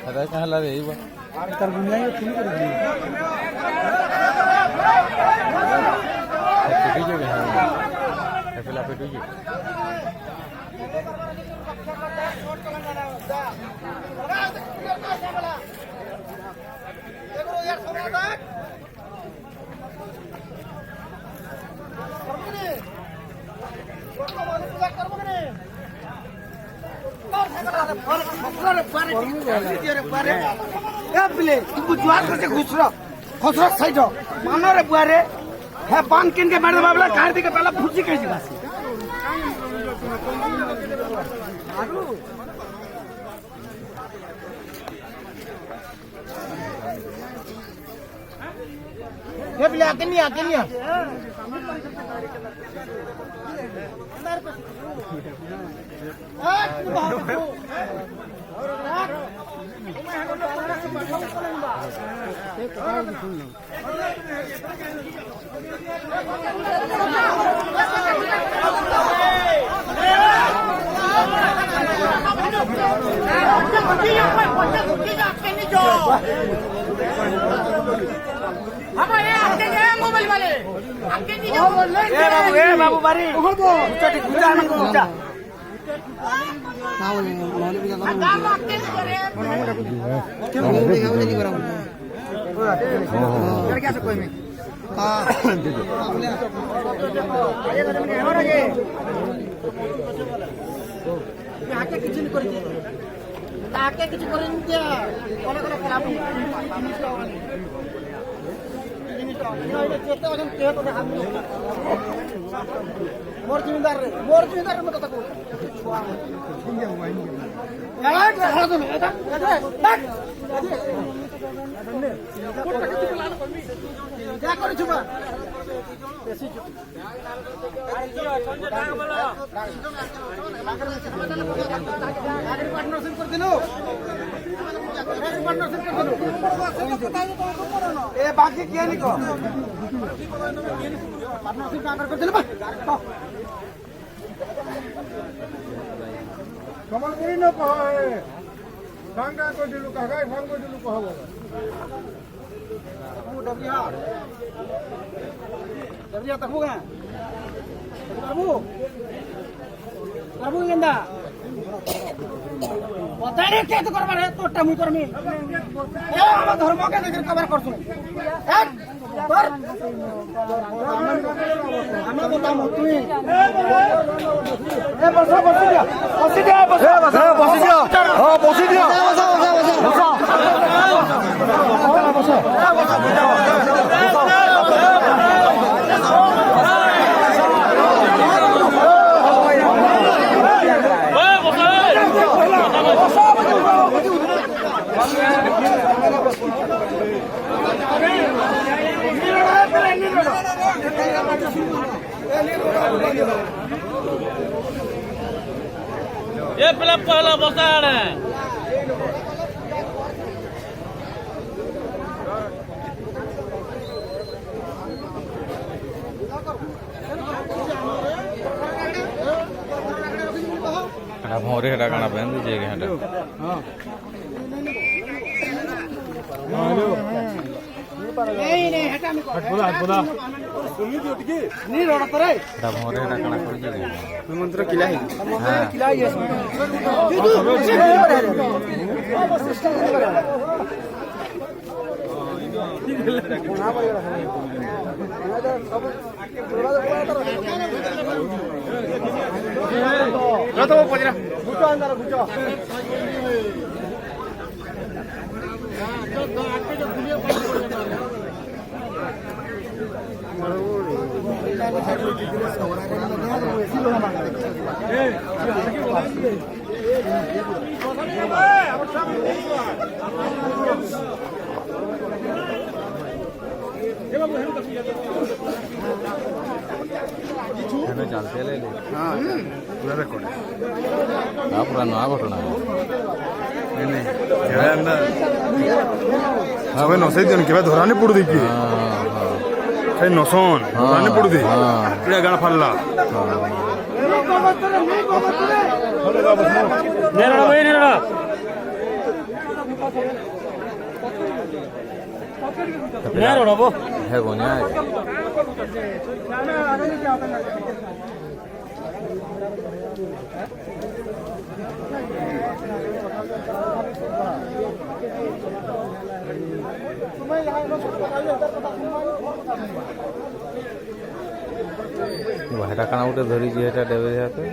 अरे कहाँ ला रही है तर बुनिया ये ठीक कर दी पेटू जो है फिला पेटू जी मानो बुआरे है पान किन के मैडम बाबला कार दी के पहला फुर्जी कह दिबा ये बिला किनिया मोबाइल वाले बाबू बारी मोर जिम्मेदार मत तक क्या कर छुबा बेसी पार्टनरशिप कर दिनो ए बाकी किया नहीं को पार्टनरशिप कर दिनो कमलपुरी न कहे भांगा को दिलु कहा भांग को दिलु कहा डबिया तक होगा बाबू गेंदा पता नहीं क्या तो करबार है तो टमु करमी ए हम धर्म के देख कवर करसु एक पर हम बता मत तू ए बस ये पहला पहला बसा है भौरे हटा काना पहन दीजिएगा हटा नहीं हटा हट सुनी दियो टिके नहीं रोड पर है हटा भौरे हटा काना कर दीजिएगा मंत्र किला है हां किला है जानते ले पूरा रिकॉर्ड पूरा नया घटना हमें नौसे दिन के बाद धराने पड़ दी ସେ ନସନ୍ ଜାନି ପଡୁଛି ଏଇଟା ଗାଁ ଫାରିଲା ହେ ବନ୍ୟା ହେଟା କାଣା ଗୋଟେ ଧରିଛି ହେଟା ଦେବେ ହାତେ